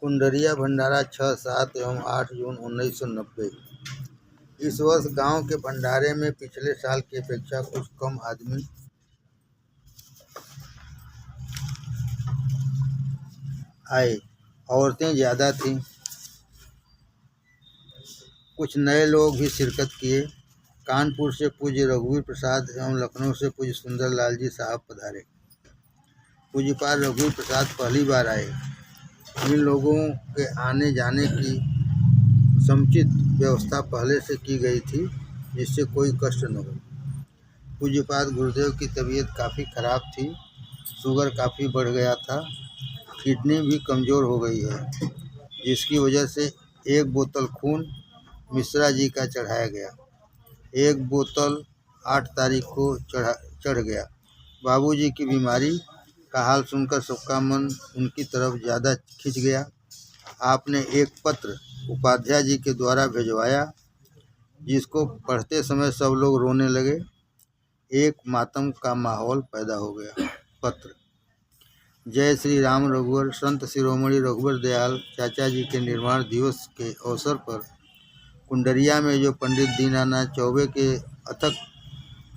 कुंडरिया भंडारा 6, 7 एवं 8 जून 1990। इस वर्ष गांव के भंडारे में पिछले साल की अपेक्षा कुछ कम आदमी आए। औरतें ज़्यादा थीं। कुछ नए लोग भी शिरकत किए। कानपुर से पूज्य रघुवीर प्रसाद एवं लखनऊ से पूज्य सुंदरलाल जी साहब पधारे। पूज्यपाद रघुवीर प्रसाद पहली बार आए। इन लोगों के आने जाने की समुचित व्यवस्था पहले से की गई थी, जिससे कोई कष्ट न हो। पूज्यपाद गुरुदेव की तबीयत काफ़ी खराब थी। शुगर काफ़ी बढ़ गया था। किडनी भी कमज़ोर हो गई है, जिसकी वजह से 1 बोतल खून मिश्रा जी का चढ़ाया गया। 1 बोतल 8 तारीख को चढ़ गया। बाबूजी की बीमारी का हाल सुनकर सबका मन उनकी तरफ ज़्यादा खिंच गया। आपने एक पत्र उपाध्याय जी के द्वारा भिजवाया, जिसको पढ़ते समय सब लोग रोने लगे। एक मातम का माहौल पैदा हो गया। पत्र: जय श्री राम रघुवर संत शिरोमणि रघुवर दयाल चाचा जी के निर्वाण दिवस के अवसर पर कुंडरिया में जो पंडित दीनानाथ चौबे के अथक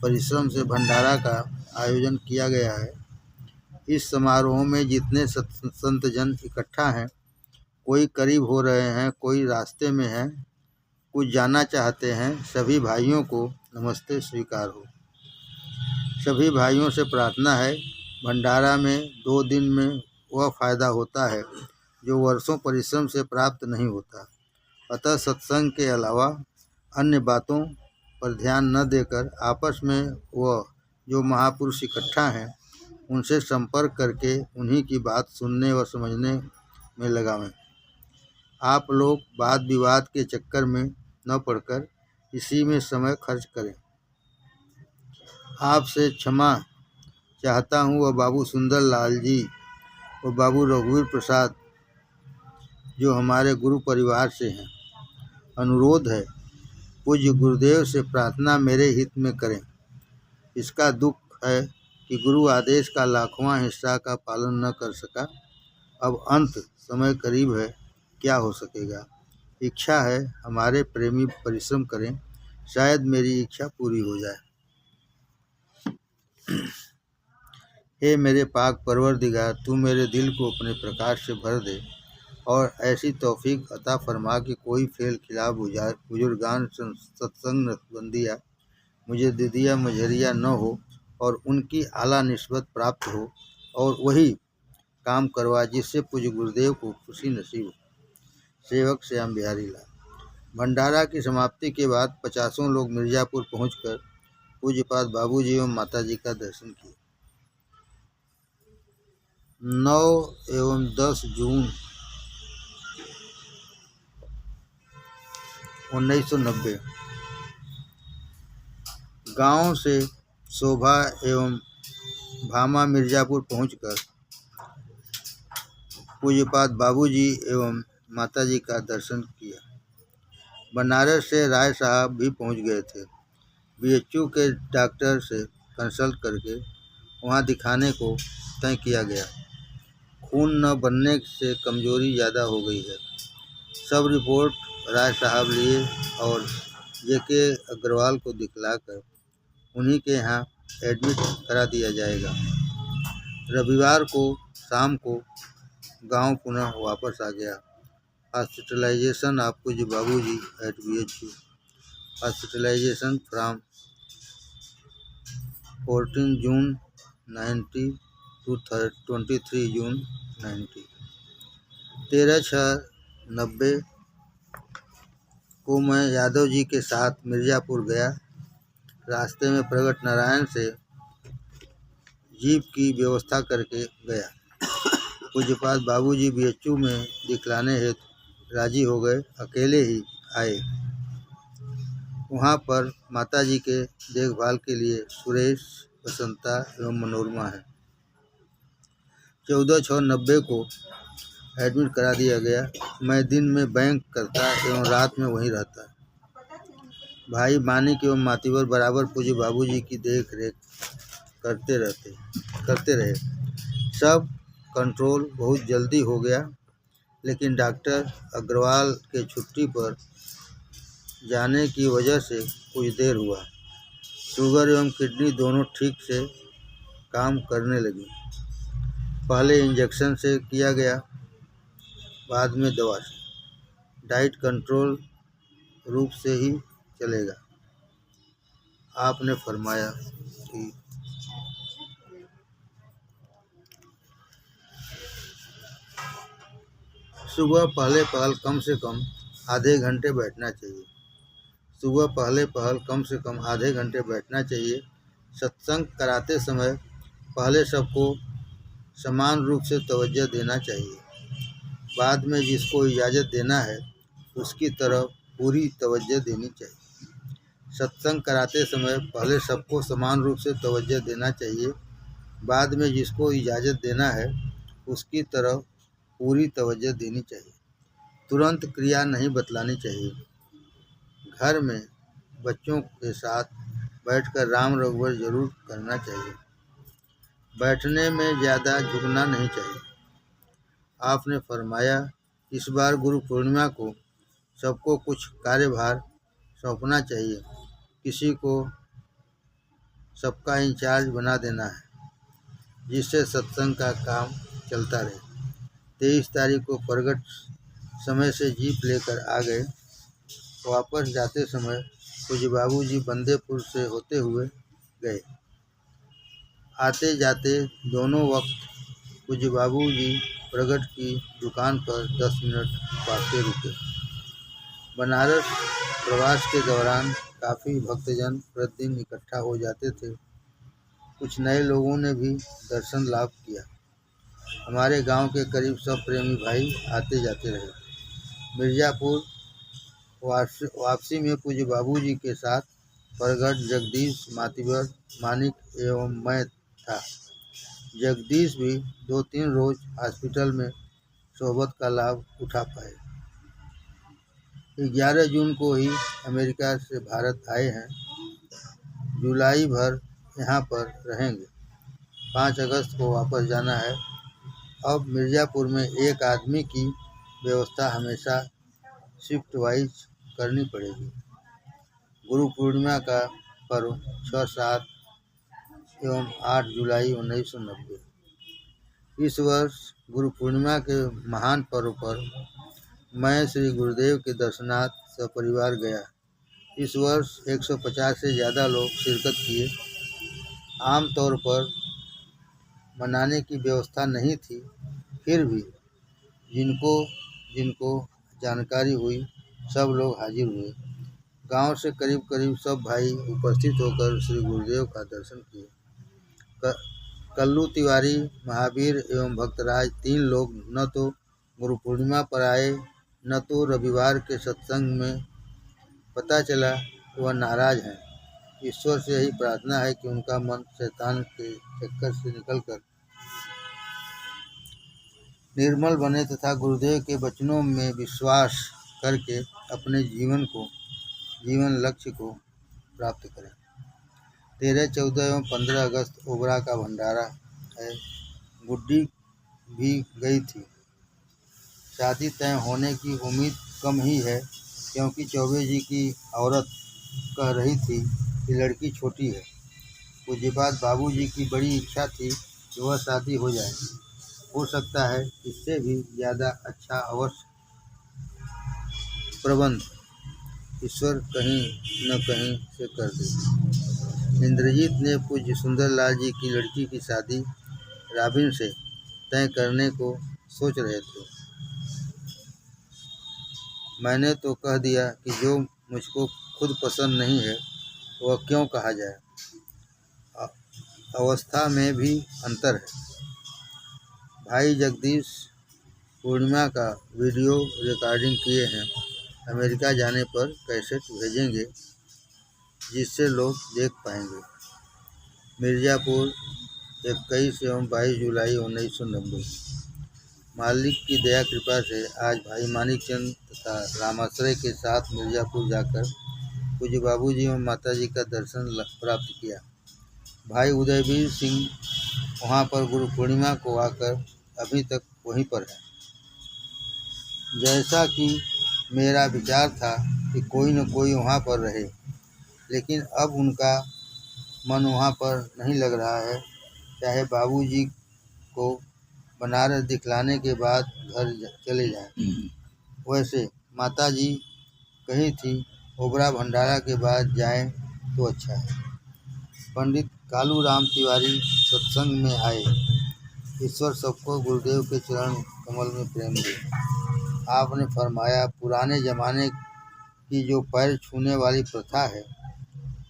परिश्रम से भंडारा का आयोजन किया गया है, इस समारोह में जितने संतजन इकट्ठा हैं, कोई करीब हो रहे हैं, कोई रास्ते में हैं, कुछ जाना चाहते हैं, सभी भाइयों को नमस्ते स्वीकार हो। सभी भाइयों से प्रार्थना है, भंडारा में 2 दिन में वह फायदा होता है जो वर्षों परिश्रम से प्राप्त नहीं होता। अतः सत्संग के अलावा अन्य बातों पर ध्यान न देकर आपस में वह जो महापुरुष इकट्ठा हैं, उनसे संपर्क करके उन्हीं की बात सुनने व समझने में लगावें। आप लोग वाद विवाद के चक्कर में न पड़कर इसी में समय खर्च करें। आपसे क्षमा चाहता हूँ वह बाबू सुंदरलाल जी और बाबू रघुवीर प्रसाद जो हमारे गुरु परिवार से हैं। अनुरोध है, पूज्य गुरुदेव से प्रार्थना मेरे हित में करें। इसका दुख है कि गुरु आदेश का लाखवां हिस्सा का पालन न कर सका। अब अंत समय करीब है, क्या हो सकेगा। इच्छा है हमारे प्रेमी परिश्रम करें, शायद मेरी इच्छा पूरी हो जाए। हे मेरे पाक परवरदिगार, तू मेरे दिल को अपने प्रकाश से भर दे और ऐसी तौफीक अता फरमा कि कोई फेल खिलाफ बुजुर्गान सत्संग नसबंदियाँ मुझे दीदिया मझरिया न हो और उनकी आला निस्बत प्राप्त हो, और वही काम करवा जिससे पूज्य गुरुदेव को खुशी नसीब हो। सेवक श्याम बिहारी लाल। भंडारा की समाप्ति के बाद 50 लोग मिर्ज़ापुर पहुंचकर पूज्यपाद बाबूजी एवं माताजी का दर्शन किए। 9 एवं 10 जून 1990 गांव से शोभा एवं भामा मिर्ज़ापुर पहुंचकर पूज्यपाद बाबूजी एवं माताजी का दर्शन किया। बनारस से राय साहब भी पहुंच गए थे। बीएचयू के डॉक्टर से कंसल्ट करके वहां दिखाने को तय किया गया। खून न बनने से कमजोरी ज़्यादा हो गई है। सब रिपोर्ट राय साहब लिए और जेके अग्रवाल को दिखलाकर उन्हीं के यहाँ एडमिट करा दिया जाएगा। रविवार को शाम को गांव पुनः वापस आ गया। हॉस्पिटलाइजेशन ऑफ पूज्य बाबूजी at BHU. Hospitalisation from 14 June 90 to 23 June 90। 13/6/90 को मैं यादव जी के साथ मिर्ज़ापुर गया। रास्ते में प्रगट नारायण से जीप की व्यवस्था करके गया। पूज्यपाद बाबूजी बीएचयू में दिखलाने हेतु राजी हो गए, अकेले ही आए। वहाँ पर माताजी के देखभाल के लिए सुरेश, बसंता एवं मनोरमा है। 14/6/90 को एडमिट करा दिया गया। मैं दिन में बैंक करता एवं रात में वहीं रहता। भाई मानिक एवं मातीवर बराबर पूज्य बाबूजी की देख रेख करते रहे। सब कंट्रोल बहुत जल्दी हो गया। लेकिन डॉक्टर अग्रवाल के छुट्टी पर जाने की वजह से कुछ देर हुआ। शुगर एवं किडनी दोनों ठीक से काम करने लगी। पहले इंजेक्शन से किया गया, बाद में दवा से। डाइट कंट्रोल रूप से ही चलेगा। आपने फरमाया कि सुबह पहले पहल कम से कम आधे घंटे बैठना चाहिए। सुबह पहले पहल कम से कम आधे घंटे बैठना चाहिए। सत्संग कराते समय पहले सबको समान रूप से तवज्जो देना चाहिए। बाद में जिसको इजाज़त देना है उसकी तरफ पूरी तवज्जो देनी चाहिए। सत्संग कराते समय पहले सबको समान रूप से तवज्जो देना चाहिए। बाद में जिसको इजाज़त देना है उसकी तरफ पूरी तवज्जो देनी चाहिए। तुरंत क्रिया नहीं बतलानी चाहिए। घर में बच्चों के साथ बैठकर राम रघुवर जरूर करना चाहिए। बैठने में ज़्यादा झुकना नहीं चाहिए। आपने फरमाया इस बार गुरु पूर्णिमा को सबको कुछ कार्यभार सौंपना चाहिए। किसी को सबका इंचार्ज बना देना है, जिससे सत्संग का काम चलता रहे। 23 तारीख को प्रगट समय से जीप लेकर आ गए। वापस जाते समय पूज्य बाबूजी बंदेपुर से होते हुए गए। आते जाते दोनों वक्त पूज्य बाबूजी प्रगट की दुकान पर 10 मिनट वास्ते रुके। बनारस प्रवास के दौरान काफ़ी भक्तजन प्रतिदिन इकट्ठा हो जाते थे। कुछ नए लोगों ने भी दर्शन लाभ किया। हमारे गांव के करीब सब प्रेमी भाई आते जाते रहे। मिर्ज़ापुर वापसी में पूज्य बाबूजी के साथ प्रगट, जगदीश, मातिबर, मानिक एवं मैं था। जगदीश भी 2-3 रोज हॉस्पिटल में सोहबत का लाभ उठा पाए। 11 जून को ही अमेरिका से भारत आए हैं। जुलाई भर यहाँ पर रहेंगे। 5 अगस्त को वापस जाना है। अब मिर्ज़ापुर में एक आदमी की व्यवस्था हमेशा शिफ्ट वाइज करनी पड़ेगी। गुरु पूर्णिमा का पर्व 6, 7 एवं 8 जुलाई 1990। इस वर्ष गुरु पूर्णिमा के महान पर्व पर मैं श्री गुरुदेव के दर्शनार्थ सपरिवार गया। इस वर्ष 150 से ज़्यादा लोग शिरकत किए। आमतौर पर मनाने की व्यवस्था नहीं थी, फिर भी जिनको जिनको जानकारी हुई सब लोग हाजिर हुए। गांव से करीब करीब सब भाई उपस्थित होकर श्री गुरुदेव का दर्शन किए। कल्लू तिवारी, महावीर एवं भक्तराज 3 लोग न तो गुरु पूर्णिमा पर आए, न तो रविवार के सत्संग में। पता चला कि वह नाराज हैं। ईश्वर से यही प्रार्थना है कि उनका मन शैतान के चक्कर से निकलकर निर्मल बने तथा गुरुदेव के वचनों में विश्वास करके अपने जीवन लक्ष्य को प्राप्त करें। 13, 14 एवं 15 अगस्त ओबरा का भंडारा है। गुड्डी भी गई थी। शादी तय होने की उम्मीद कम ही है, क्योंकि चौबे जी की औरत कह रही थी कि लड़की छोटी है। पूज्यपाद बाबूजी की बड़ी इच्छा थी कि वह शादी हो जाए। हो सकता है इससे भी ज़्यादा अच्छा अवश्य प्रबंध ईश्वर कहीं न कहीं से कर दे। इंद्रजीत ने पूज्य सुंदरलाल जी की लड़की की शादी राबिन से तय करने को सोच रहे थे। मैंने तो कह दिया कि जो मुझको खुद पसंद नहीं है वह क्यों कहा जाए। अवस्था में भी अंतर है। भाई जगदीश पूर्णिमा का वीडियो रिकॉर्डिंग किए हैं। अमेरिका जाने पर कैसेट भेजेंगे, जिससे लोग देख पाएंगे। मिर्ज़ापुर 21 एवं 22 जुलाई 1990। मालिक की दया कृपा से आज भाई मानिकचंद तथा रामाश्रय के साथ मिर्ज़ापुर जाकर पूज्य बाबूजी एवं माताजी का दर्शन प्राप्त किया। भाई उदयवीर सिंह वहां पर गुरु पूर्णिमा को आकर अभी तक वहीं पर है। जैसा कि मेरा विचार था कि कोई न कोई वहाँ पर रहे, लेकिन अब उनका मन वहाँ पर नहीं लग रहा है। चाहे बाबूजी को बनारस दिखलाने के बाद घर चले जाएं। वैसे माताजी कही थी ओबरा भंडारा के बाद जाएं तो अच्छा है। पंडित कालूराम तिवारी सत्संग में आए। ईश्वर सबको गुरुदेव के चरण कमल में प्रेम दे। आपने फरमाया, पुराने जमाने की जो पैर छूने वाली प्रथा है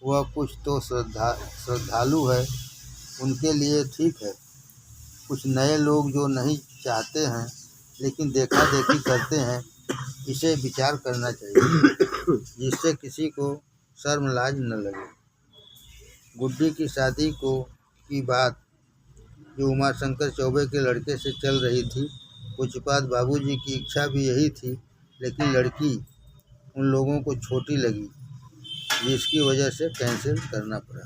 वह कुछ तो श्रद्धालु है, उनके लिए ठीक है। कुछ नए लोग जो नहीं चाहते हैं लेकिन देखा देखी करते हैं, इसे विचार करना चाहिए जिससे किसी को शर्म लाज न लगे। गुड्डी की शादी की बात जो उमाशंकर चौबे के लड़के से चल रही थी, पूज्यपाद बाबूजी की इच्छा भी यही थी, लेकिन लड़की उन लोगों को छोटी लगी, जिसकी वजह से कैंसिल करना पड़ा।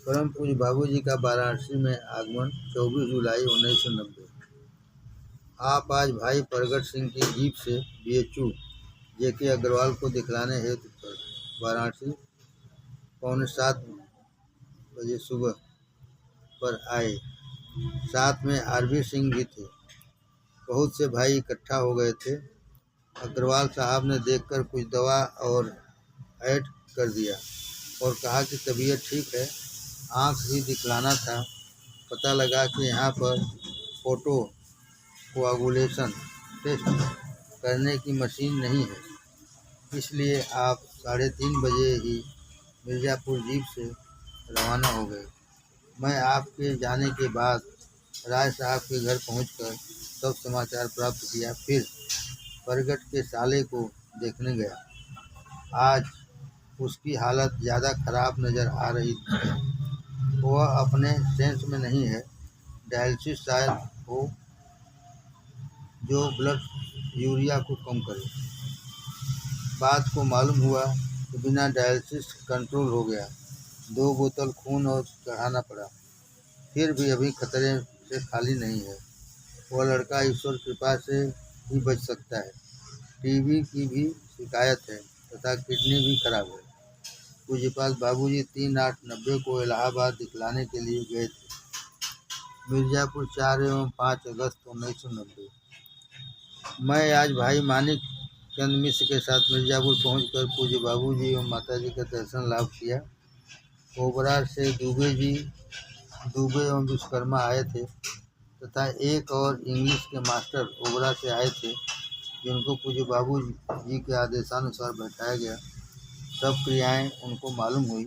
परम पूज्य बाबूजी का वाराणसी में आगमन 24 जुलाई 1990। आप आज भाई प्रगट सिंह की जीप से BHU JK अग्रवाल को दिखलाने हेतु वाराणसी 6:45 बजे सुबह पर आए। साथ में RB सिंह भी थे। बहुत से भाई इकट्ठा हो गए थे। अग्रवाल साहब ने देखकर कुछ दवा और ऐड कर दिया और कहा कि तबीयत ठीक है, आँख भी दिखलाना था। पता लगा कि यहाँ पर फोटो कोआगुलेशन टेस्ट करने की मशीन नहीं है, इसलिए आप 3:30 बजे ही मिर्ज़ापुर जीप से रवाना हो गए। मैं आपके जाने के बाद राय साहब के घर पहुंचकर सब समाचार प्राप्त किया, फिर प्रगट के साले को देखने गया। आज उसकी हालत ज़्यादा खराब नज़र आ रही थी। वह अपने सेंस में नहीं है। डायलिसिस शायद हो जो ब्लड यूरिया को कम करे। बात को मालूम हुआ कि बिना डायलिसिस कंट्रोल हो गया। 2 बोतल खून और चढ़ाना पड़ा, फिर भी अभी खतरे से खाली नहीं है। वह लड़का ईश्वर कृपा से ही बच सकता है। TB की भी शिकायत है तथा किडनी भी खराब है। पूज्यपाद बाबूजी 3/8/90 को इलाहाबाद दिखलाने के लिए गए थे। मिर्ज़ापुर 4 एवं 5 अगस्त 1990। मैं आज भाई मानिक चंद मिश्र के साथ मिर्ज़ापुर पहुंचकर पूज्य बाबूजी एवं माताजी का दर्शन लाभ किया। ओबरा से दुबे एवं विश्वकर्मा आए थे तथा एक और इंग्लिश के मास्टर ओबरा से आए थे, जिनको पूज्य बाबूजी के आदेशानुसार बैठाया गया। सब क्रियाएं उनको मालूम हुई।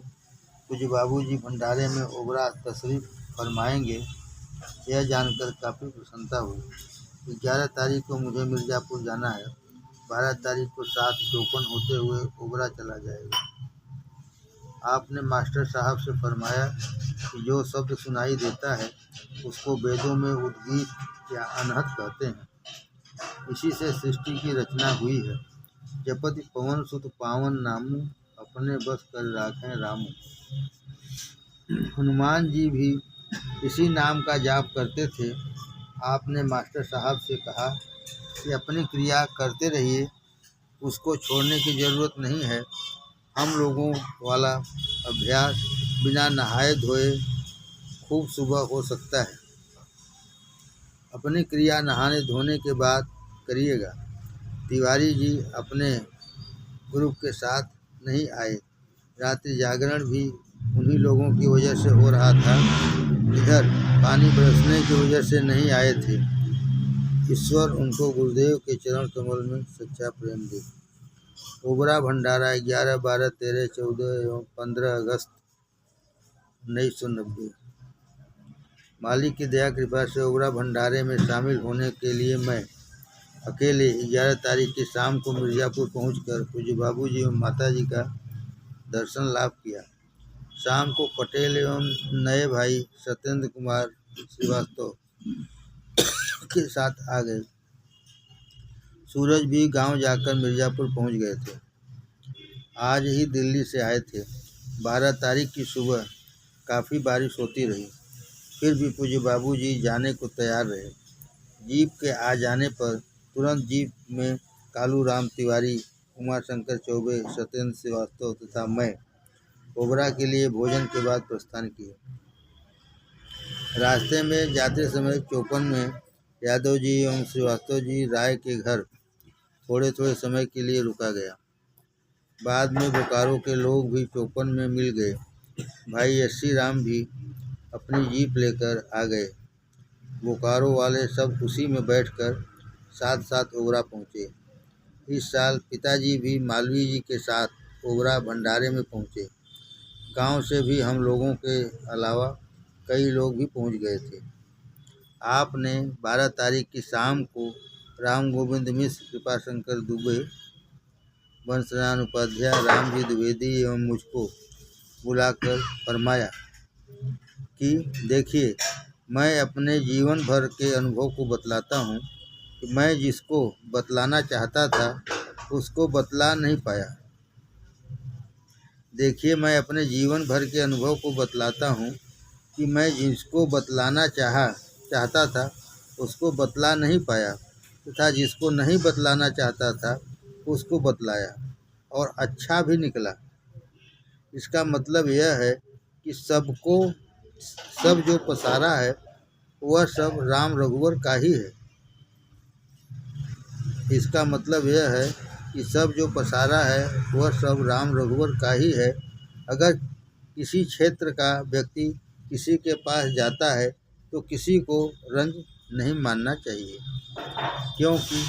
पूज्य बाबूजी भंडारे में ओबरा तशरीफ फरमाएंगे, यह जानकर काफ़ी प्रसन्नता हुई। 11 तारीख को मुझे मिर्ज़ापुर जाना है। 12 तारीख को 7:54 होते हुए ओबरा चला जाएगा। आपने मास्टर साहब से फरमाया कि जो शब्द सुनाई देता है उसको वेदों में उद्गीत या अनहत कहते हैं। इसी से सृष्टि की रचना हुई है। जपति पवन सुत पावन नामू, अपने बस कर राखें रामू। हनुमान जी भी इसी नाम का जाप करते थे। आपने मास्टर साहब से कहा कि अपनी क्रिया करते रहिए, उसको छोड़ने की ज़रूरत नहीं है। हम लोगों वाला अभ्यास बिना नहाए धोए खूब सुबह हो सकता है। अपनी क्रिया नहाने धोने के बाद करिएगा। तिवारी जी अपने ग्रुप के साथ नहीं आए। रात्रि जागरण भी उन्हीं लोगों की वजह से हो रहा था। इधर पानी बरसने की वजह से नहीं आए थे। ईश्वर उनको गुरुदेव के चरण कमल में सच्चा प्रेम दे। ओबरा भंडारा 11, 12, 13, 14 एवं 15 अगस्त 1990। मालिक की दया कृपा से ओबरा भंडारे में शामिल होने के लिए मैं अकेले 11 तारीख की शाम को मिर्ज़ापुर पहुंचकर पूज्य बाबूजी एवं माताजी का दर्शन लाभ किया। शाम को पटेल एवं नए भाई सत्येंद्र कुमार श्रीवास्तव के साथ आ गए। सूरज भी गांव जाकर मिर्ज़ापुर पहुंच गए थे। आज ही दिल्ली से आए थे। 12 तारीख की सुबह काफ़ी बारिश होती रही, फिर भी पूज्य बाबूजी जाने को तैयार रहे। जीप के आ जाने पर तुरंत जीप में कालूराम तिवारी, उमाशंकर चौबे, सत्येंद्र श्रीवास्तव तथा मैं ओबरा के लिए भोजन के बाद प्रस्थान किए। रास्ते में जाते समय चौपन में यादव जी एवं श्रीवास्तव जी राय के घर थोड़े थोड़े समय के लिए रुका गया। बाद में बोकारो के लोग भी चौपन में मिल गए। भाई यस्सी राम भी अपनी जीप लेकर आ गए। बोकारो वाले सब उसी में बैठकर साथ साथ ओबरा पहुँचे। इस साल पिताजी भी मालवीय जी के साथ ओबरा भंडारे में पहुँचे। गांव से भी हम लोगों के अलावा कई लोग भी पहुँच गए थे। आपने 12 तारीख की शाम को राम गोविंद मिश्र, कृपाशंकर दुबे, वंशनारायण उपाध्याय, रामजी द्विवेदी एवं मुझको बुलाकर फरमाया कि देखिए, मैं अपने जीवन भर के अनुभव को बतलाता हूँ कि मैं जिसको बतलाना चाहता था उसको बतला नहीं पाया। देखिए, मैं अपने जीवन भर के अनुभव को बतलाता हूँ कि मैं जिसको बतलाना चाहता था उसको बतला नहीं पाया तथा जिसको नहीं बतलाना चाहता था उसको बतलाया और अच्छा भी निकला। इसका मतलब यह है कि सब जो पसारा है वह सब राम रघुवर का ही है। इसका मतलब यह है कि सब जो पसारा है वह सब राम रघुवर का ही है। अगर किसी क्षेत्र का व्यक्ति किसी के पास जाता है तो किसी को रंज नहीं मानना चाहिए, क्योंकि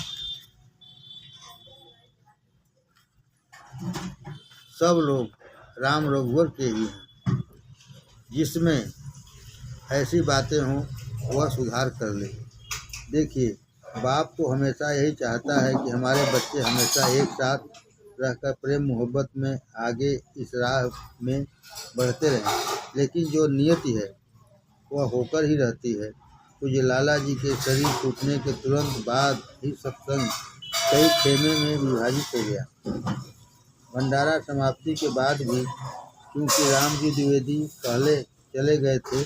सब लोग राम रघुवर के ही हैं। जिसमें ऐसी बातें हों वह सुधार कर ले। देखिए, बाप तो हमेशा यही चाहता है कि हमारे बच्चे हमेशा एक साथ रहकर प्रेम मोहब्बत में आगे इस राह में बढ़ते रहें, लेकिन जो नियति है वह होकर ही रहती है। पूज्य लाला जी के शरीर टूटने के तुरंत बाद ही सत्संग कई खेमे में विभाजित हो गया। भंडारा समाप्ति के बाद भी क्योंकि रामजी द्विवेदी पहले चले गए थे,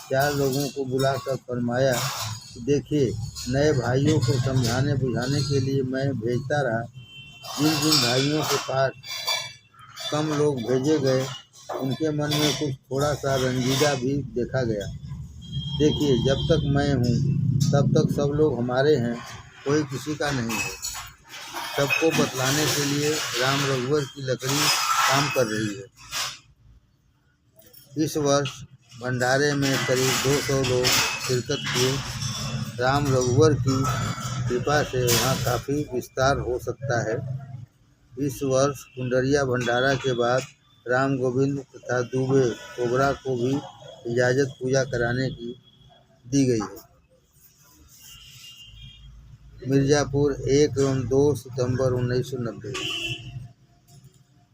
4 लोगों को बुलाकर फरमाया कि देखिए, नए भाइयों को समझाने बुझाने के लिए मैं भेजता रहा। जिन जिन भाइयों के पास कम लोग भेजे गए उनके मन में कुछ थोड़ा सा रंजीदा भी देखा गया। देखिए, जब तक मैं हूँ तब तक सब लोग हमारे हैं, कोई किसी का नहीं है। सबको बतलाने के लिए राम रघुवर की लकड़ी काम कर रही है। इस वर्ष भंडारे में करीब 200 लोग शिरकत किए। राम रघुवर की कृपा से वहाँ काफ़ी विस्तार हो सकता है। इस वर्ष कुंडरिया भंडारा के बाद राम गोविंद तथा दुबे ओबरा को भी इजाज़त पूजा कराने की दी गई है। मिर्ज़ापुर 1 एवं 2 सितंबर 1990।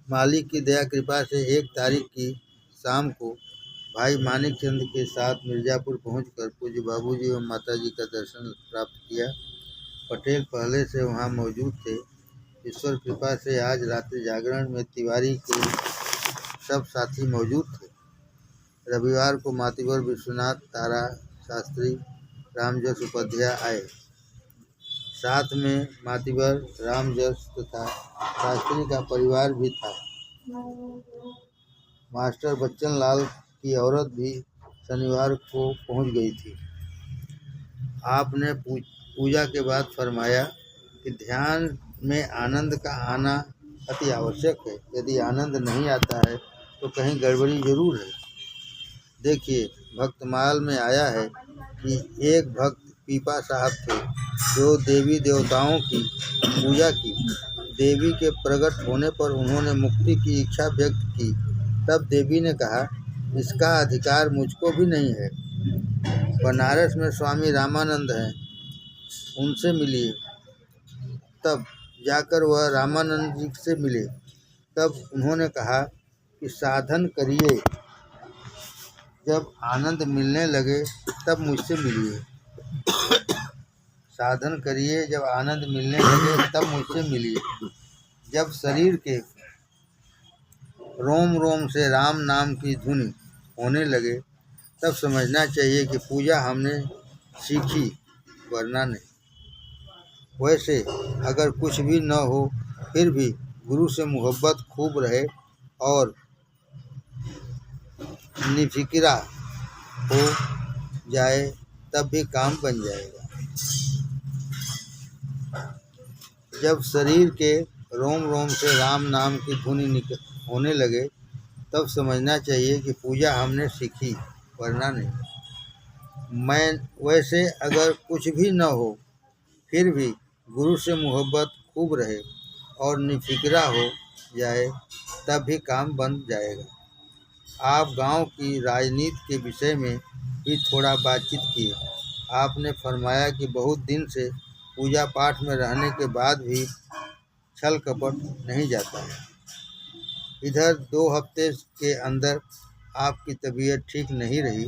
मालिक की दया कृपा से 1 तारीख की शाम को भाई मानिक चंद के साथ मिर्ज़ापुर पहुंचकर पूज्य बाबूजी एवं माताजी का दर्शन प्राप्त किया। पटेल पहले से वहां मौजूद थे। ईश्वर कृपा से आज रात्रि जागरण में तिवारी के सब साथी मौजूद थे। रविवार को मातिवर विश्वनाथ, तारा शास्त्री, रामजस उपाध्याय आए। साथ में मातिवर, रामजस तथा शास्त्री का परिवार भी था। मास्टर बच्चन लाल की औरत भी शनिवार को पहुंच गई थी। आपने पूजा के बाद फरमाया कि ध्यान में आनंद का आना अति आवश्यक है। यदि आनंद नहीं आता है तो कहीं गड़बड़ी जरूर है। देखिए, भक्तमाल में आया है कि एक भक्त पीपा साहब थे जो देवी देवताओं की पूजा की। देवी के प्रकट होने पर उन्होंने मुक्ति की इच्छा व्यक्त की। तब देवी ने कहा, इसका अधिकार मुझको भी नहीं है। बनारस में स्वामी रामानंद हैं, उनसे मिलिए। तब जाकर वह रामानंद जी से मिले। तब उन्होंने कहा कि साधन करिए, जब आनंद मिलने लगे तब मुझसे मिलिए। साधन करिए, जब आनंद मिलने लगे तब मुझसे मिलिए। जब शरीर के रोम रोम से राम नाम की धुनी होने लगे तब समझना चाहिए कि पूजा हमने सीखी वरना नहीं। वैसे अगर कुछ भी न हो फिर भी गुरु से मोहब्बत खूब रहे और निफिकिरा हो जाए तब भी काम बन जाएगा। जब शरीर के रोम रोम से राम नाम की धुनी होने लगे तब समझना चाहिए कि पूजा हमने सीखी वरना नहीं। मैं वैसे अगर कुछ भी न हो फिर भी गुरु से मोहब्बत खूब रहे और निफिक्रा हो जाए तब भी काम बन जाएगा। आप गांव की राजनीति के विषय में भी थोड़ा बातचीत किए। आपने फरमाया कि बहुत दिन से पूजा पाठ में रहने के बाद भी छल कपट नहीं जाता है। इधर 2 हफ्ते के अंदर आपकी तबीयत ठीक नहीं रही।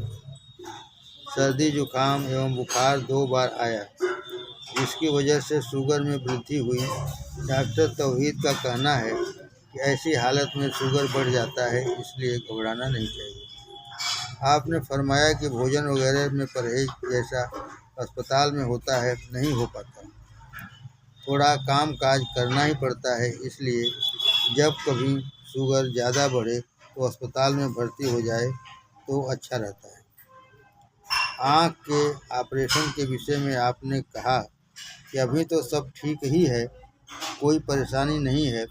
सर्दी जुकाम एवं बुखार 2 बार आया जिसकी वजह से शुगर में वृद्धि हुई। डॉक्टर तौहीद का कहना है कि ऐसी हालत में शुगर बढ़ जाता है, इसलिए घबराना नहीं चाहिए। आपने फरमाया कि भोजन वगैरह में परहेज जैसा अस्पताल में होता है नहीं हो पाता। थोड़ा काम काज करना ही पड़ता है, इसलिए जब कभी शुगर ज़्यादा बढ़े तो अस्पताल में भर्ती हो जाए तो अच्छा रहता है। आँख के ऑपरेशन के विषय में आपने कहा कि अभी तो सब ठीक ही है, कोई परेशानी नहीं है।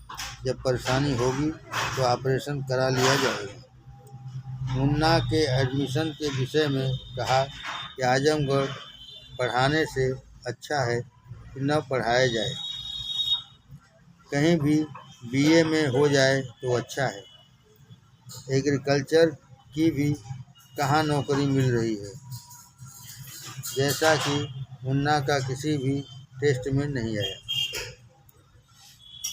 जब परेशानी होगी तो ऑपरेशन करा लिया जाएगा। मुन्ना के एडमिशन के विषय में कहा कि आजमगढ़ पढ़ाने से अच्छा है कि न पढ़ाया जाए, कहीं भी बीए में हो जाए तो अच्छा है। एग्रीकल्चर की भी कहाँ नौकरी मिल रही है, जैसा कि मुन्ना का किसी भी टेस्ट में नहीं आया।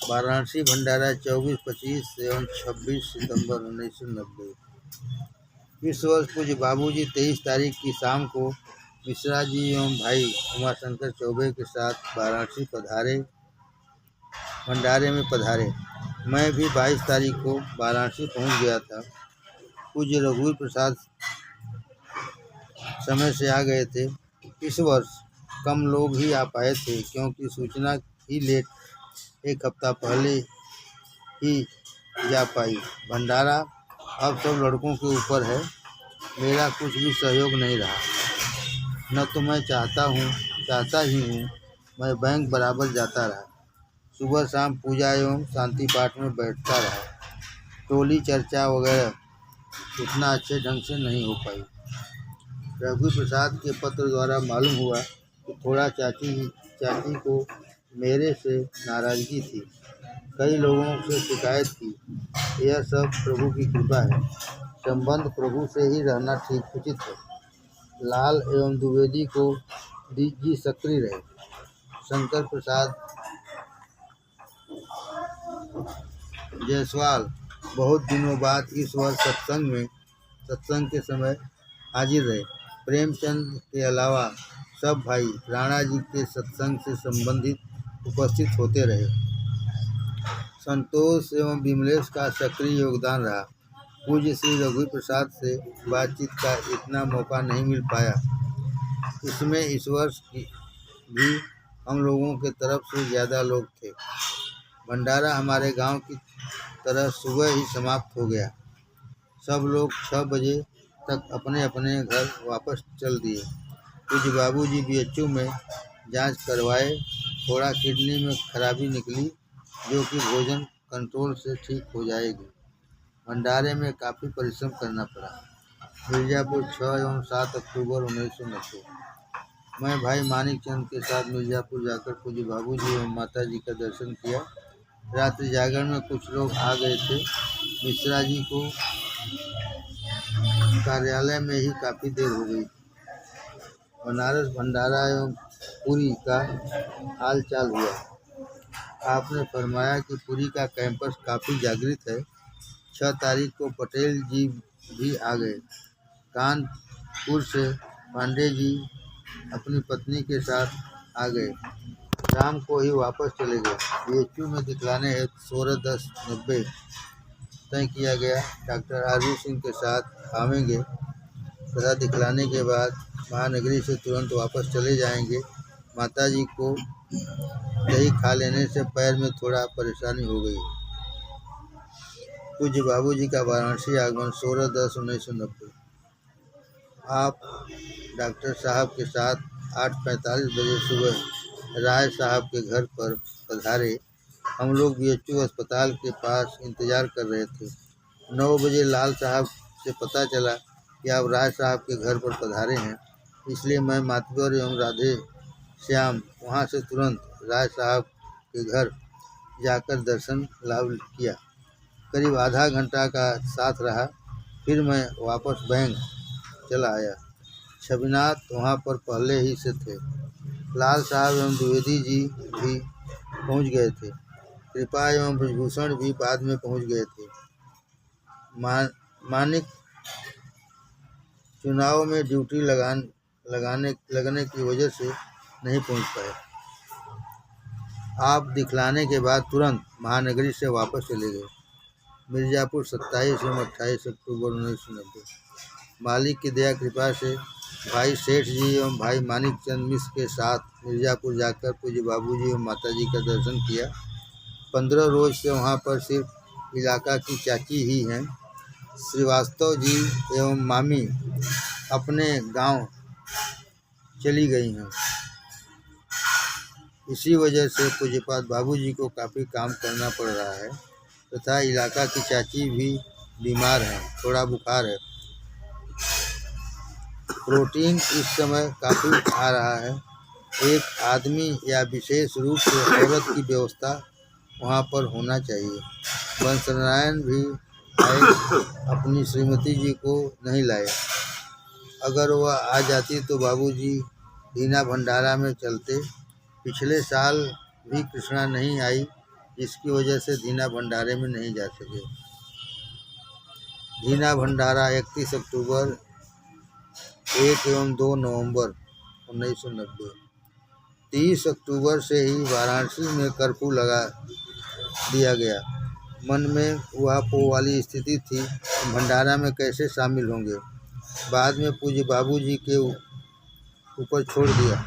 वाराणसी भंडारा 24, 25 एवं 26 सितंबर 1990। इस वर्ष पूज्य बाबूजी 23 तारीख की शाम को मिश्रा जी एवं भाई उमाशंकर चौबे के साथ वाराणसी भंडारे में पधारे। मैं भी 22 तारीख को वाराणसी पहुंच गया था। पूज्य रघुवीर प्रसाद समय से आ गए थे। इस वर्ष कम लोग ही आ पाए थे क्योंकि सूचना ही लेट, 1 हफ्ता पहले ही जा पाई। भंडारा अब सब लड़कों के ऊपर है, मेरा कुछ भी सहयोग नहीं रहा। न तो मैं चाहता ही हूँ। मैं बैंक बराबर जाता रहा, सुबह शाम पूजा एवं शांति पाठ में बैठता रहा। टोली चर्चा वगैरह उतना अच्छे ढंग से नहीं हो पाई। रघुवीर प्रसाद के पत्र द्वारा मालूम हुआ कि थोड़ा चाची को मेरे से नाराज़गी थी, कई लोगों से शिकायत की। यह सब प्रभु की कृपा है। संबंध प्रभु से ही रहना ठीक उचित है। लाल एवं द्विवेदी को जी सक्रिय रहे। शंकर प्रसाद जायसवाल बहुत दिनों बाद इस वर्ष सत्संग के समय हाजिर रहे। प्रेमचंद के अलावा सब भाई राणा जी के सत्संग से संबंधित उपस्थित होते रहे। संतोष एवं विमलेश का सक्रिय योगदान रहा। पूज्य श्री रघुवीर प्रसाद से बातचीत का इतना मौका नहीं मिल पाया। इसमें इस वर्ष भी हम लोगों के तरफ से ज़्यादा लोग थे। भंडारा हमारे गांव की तरह सुबह ही समाप्त हो गया। सब लोग 6 बजे तक अपने अपने घर वापस चल दिए। पूज्य बाबूजी बीएचयू में जांच करवाए। थोड़ा किडनी में खराबी निकली जो कि भोजन कंट्रोल से ठीक हो जाएगी। भंडारे में काफ़ी परिश्रम करना पड़ा। मिर्ज़ापुर 6 एवं 7 अक्टूबर 1990। मैं भाई मानिक चंद के साथ मिर्ज़ापुर जाकर पूज्य बाबूजी एवं माता जी का दर्शन किया। रात्रि जागरण में कुछ लोग आ गए थे। मिश्रा जी को कार्यालय में ही काफ़ी देर हो गई। बनारस भंडारा एवं पुरी का हाल चाल हुआ। आपने फरमाया कि पुरी का कैंपस काफ़ी जागृत है। 6 तारीख को पटेल जी भी आ गए। कानपुर से पांडे जी अपनी पत्नी के साथ आ गए। शाम को ही वापस चले गए। बीएचयू में दिखलाने हेतु 16/10/90 तय किया गया। डॉक्टर RV सिंह के साथ आवेंगे तथा दिखलाने के बाद महानगरी से तुरंत वापस चले जाएंगे। माताजी को दही खा लेने से पैर में थोड़ा परेशानी हो गई। पूज्य बाबूजी का वाराणसी आगमन 16/10/1990। आप डॉक्टर साहब के साथ 8:45 बजे सुबह राय साहब के घर पर पधारे। हम लोग BHU अस्पताल के पास इंतज़ार कर रहे थे। 9 बजे लाल साहब से पता चला कि आप राय साहब के घर पर पधारे हैं, इसलिए मैं मातबर एवं राधे श्याम वहां से तुरंत राय साहब के घर जाकर दर्शन लाभ किया। करीब आधा घंटा का साथ रहा, फिर मैं वापस बैंक चला आया। छविनाथ वहाँ पर पहले ही से थे। लाल साहब एवं द्विवेदी जी भी पहुँच गए थे। कृपा एवं ब्रजभूषण भी बाद में पहुँच गए थे। मानिक चुनाव में ड्यूटी लगने की वजह से नहीं पहुँच पाए। आप दिखलाने के बाद तुरंत महानगरी से वापस चले गए। मिर्ज़ापुर 27 एवं 28 अक्टूबर 1990। मालिक की दया कृपा से भाई सेठ जी एवं भाई मानिक चंद मिश्र के साथ मिर्ज़ापुर जाकर पूज्य बाबूजी एवं माताजी का दर्शन किया। 15 रोज से वहाँ पर सिर्फ इलाका की चाची ही हैं। श्रीवास्तव जी एवं मामी अपने गांव चली गई हैं। इसी वजह से पूज्यपाद बाबूजी को काफ़ी काम करना पड़ रहा है तथा इलाका की चाची भी बीमार हैं, थोड़ा बुखार है। प्रोटीन इस समय काफ़ी आ रहा है। एक आदमी या विशेष रूप से औरत की व्यवस्था वहाँ पर होना चाहिए। वंशनारायण भी आए, अपनी श्रीमती जी को नहीं लाए। अगर वह आ जाती तो बाबूजी दीना भंडारा में चलते। पिछले साल भी कृष्णा नहीं आई, जिसकी वजह से दीना भंडारे में नहीं जा सके। दीना भंडारा 31 अक्टूबर 1 एवं 2 नवंबर 1990। 30 अक्टूबर से ही वाराणसी में कर्फ्यू लगा दिया गया। मन में वह पो वाली स्थिति थी, भंडारा में कैसे शामिल होंगे। बाद में पूज्य बाबूजी के ऊपर छोड़ दिया।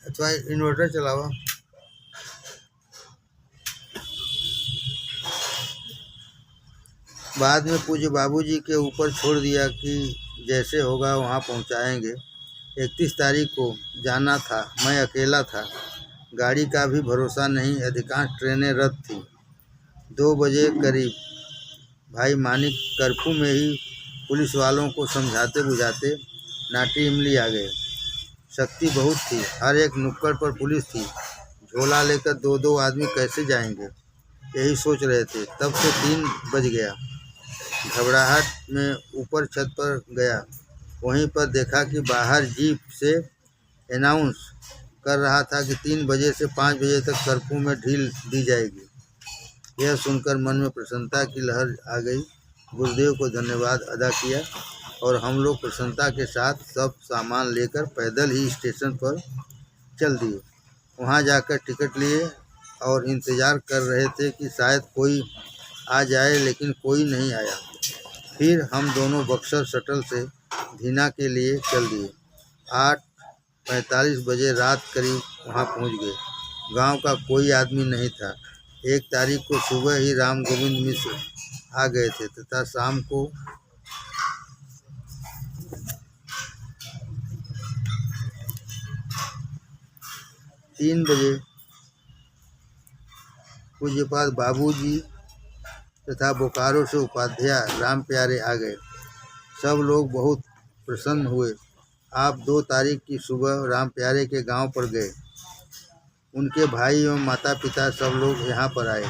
अथवा इन्वर्टर चलावा। बाद में पूज्य बाबूजी के ऊपर छोड़ दिया कि जैसे होगा वहाँ पहुँचाएंगे। 31 तारीख को जाना था, मैं अकेला था, गाड़ी का भी भरोसा नहीं, अधिकांश ट्रेनें रद्द थी। 2 बजे करीब भाई मानिक कर्फ्यू में ही पुलिस वालों को समझाते बुझाते नाटी इमली आ गए। शक्ति बहुत थी, हर एक नुक्कड़ पर पुलिस थी। झोला लेकर 2-2 आदमी कैसे जाएंगे, यही सोच रहे थे। तब से 3 बज गया। घबराहट में ऊपर छत पर गया, वहीं पर देखा कि बाहर जीप से अनाउंस कर रहा था कि 3 बजे से 5 बजे तक कर्फ्यू में ढील दी जाएगी। यह सुनकर मन में प्रसन्नता की लहर आ गई। गुरुदेव को धन्यवाद अदा किया और हम लोग प्रसन्नता के साथ सब सामान लेकर पैदल ही स्टेशन पर चल दिए। वहां जाकर टिकट लिए और इंतज़ार कर रहे थे कि शायद कोई आ जाए, लेकिन कोई नहीं आया। फिर हम दोनों बक्सर शटल से धीना के लिए चल दिए। 8:45 बजे रात करीब वहां पहुंच गए। गांव का कोई आदमी नहीं था। 1 तारीख को सुबह ही राम गोविंद मिश्र आ गए थे तथा शाम को तीन बजे पूज्यपाद बाबूजी तथा बोकारो से उपाध्याय राम प्यारे आ गए। सब लोग बहुत प्रसन्न हुए। आप 2 तारीख की सुबह राम प्यारे के गांव पर गए। उनके भाई एवं माता पिता सब लोग यहाँ पर आए।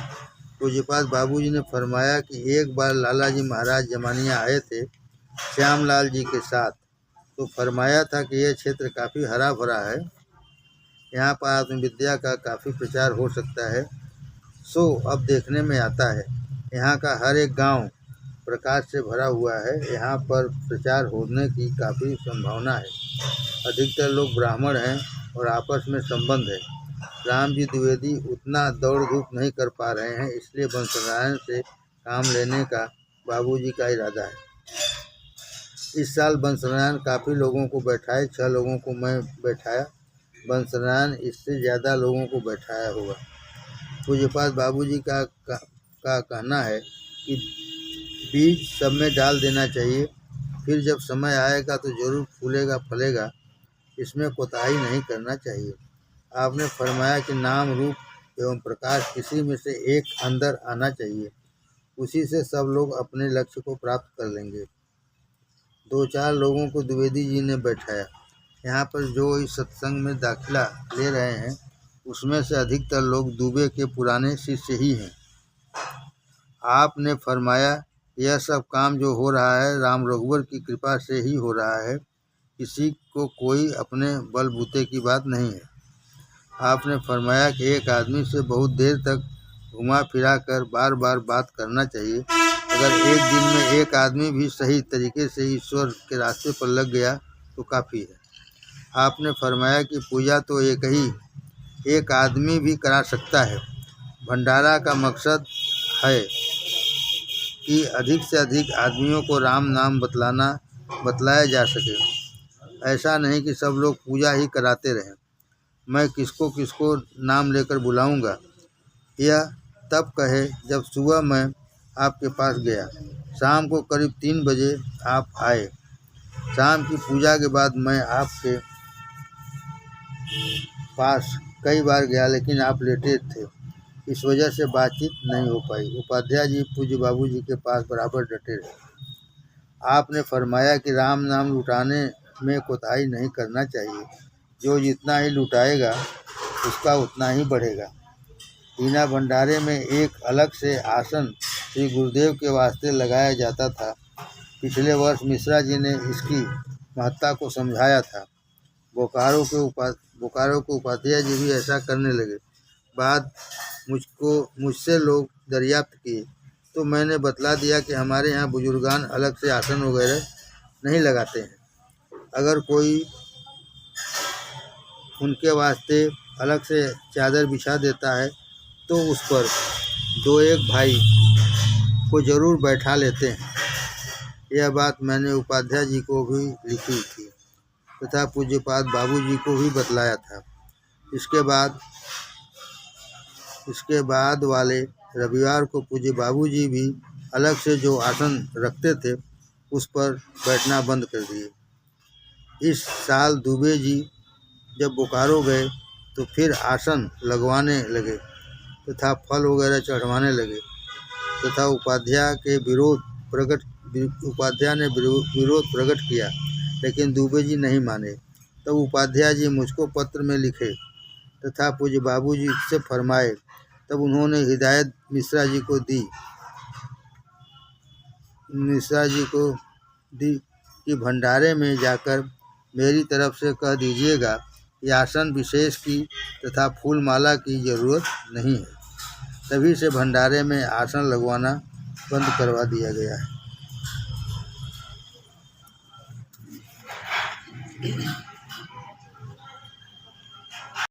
पूज्यपाद बाबूजी ने फरमाया कि एक बार लाला जी महाराज जमानिया आए थे श्यामलाल जी के साथ, तो फरमाया था कि यह क्षेत्र काफ़ी हरा भरा है, यहाँ पर आत्मविद्या का काफ़ी प्रचार हो सकता है। सो अब देखने में आता है यहाँ का हर एक गांव प्रकाश से भरा हुआ है। यहाँ पर प्रचार होने की काफ़ी संभावना है। अधिकतर लोग ब्राह्मण हैं और आपस में संबंध है। राम जी द्विवेदी उतना दौड़ धूप नहीं कर पा रहे हैं, इसलिए बंसनारायण से काम लेने का बाबूजी का इरादा है। इस साल बंसनारायण काफ़ी लोगों को बैठाए, 6 लोगों को मैं बैठाया। बंसनारायण इससे ज़्यादा लोगों को बैठाया होगा। पूज्यपाद बाबूजी का कहना है कि बीज सब में डाल देना चाहिए, फिर जब समय आएगा तो जरूर फूलेगा फलेगा, इसमें कोताही नहीं करना चाहिए। आपने फरमाया कि नाम रूप एवं प्रकाश किसी में से एक अंदर आना चाहिए, उसी से सब लोग अपने लक्ष्य को प्राप्त कर लेंगे। 2-4 लोगों को द्विवेदी जी ने बैठाया। यहाँ पर जो इस सत्संग में दाखिला ले रहे हैं उसमें से अधिकतर लोग दुबे के पुराने शिष्य ही हैं। आपने फरमाया यह सब काम जो हो रहा है राम रघुवर की कृपा से ही हो रहा है, किसी को कोई अपने बलबूते की बात नहीं है। आपने फरमाया कि एक आदमी से बहुत देर तक घुमा फिरा कर बार बार बात करना चाहिए। अगर एक दिन में एक आदमी भी सही तरीके से ईश्वर के रास्ते पर लग गया तो काफ़ी है। आपने फरमाया कि पूजा तो एक आदमी भी करा सकता है। भंडारा का मकसद है कि अधिक से अधिक आदमियों को राम नाम बतलाया जा सके। ऐसा नहीं कि सब लोग पूजा ही कराते रहें। मैं किसको किसको नाम लेकर बुलाऊंगा, यह तब कहे जब सुबह मैं आपके पास गया, शाम को करीब 3 बजे आप आए। शाम की पूजा के बाद मैं आपके पास कई बार गया, लेकिन आप लेटे थे, इस वजह से बातचीत नहीं हो पाई। उपाध्याय जी पूज्य बाबूजी के पास बराबर डटे रहे। आपने फरमाया कि राम नाम लुटाने में कोताही नहीं करना चाहिए। जो जितना ही लुटाएगा उसका उतना ही बढ़ेगा। हीना भंडारे में एक अलग से आसन श्री गुरुदेव के वास्ते लगाया जाता था। पिछले वर्ष मिश्रा जी ने इसकी महत्ता को समझाया था। बोकारो के उपाध्याय जी भी ऐसा करने लगे। बाद मुझसे लोग दरियाफ्त किए तो मैंने बतला दिया कि हमारे यहाँ बुजुर्गान अलग से आसन वगैरह नहीं लगाते हैं। अगर कोई उनके वास्ते अलग से चादर बिछा देता है तो उस पर 2-1 भाई को ज़रूर बैठा लेते हैं। यह बात मैंने उपाध्याय जी को भी लिखी थी तथा पूज्यपाद बाबूजी को भी बतलाया था। इसके बाद वाले रविवार को पूज्य बाबूजी भी अलग से जो आसन रखते थे उस पर बैठना बंद कर दिए। इस साल दुबे जी जब बोकारो गए तो फिर आसन लगवाने लगे तथा फल वगैरह चढ़वाने लगे तथा उपाध्याय ने विरोध प्रकट किया, लेकिन दुबे जी नहीं माने। तब उपाध्याय जी मुझको पत्र में लिखे तथा पूज्य बाबूजी से फरमाए। तब उन्होंने हिदायत मिश्रा जी को दी कि भंडारे में जाकर मेरी तरफ से कह दीजिएगा कि आसन विशेष की तथा फूल माला की जरूरत नहीं है। तभी से भंडारे में आसन लगवाना बंद करवा दिया गया है।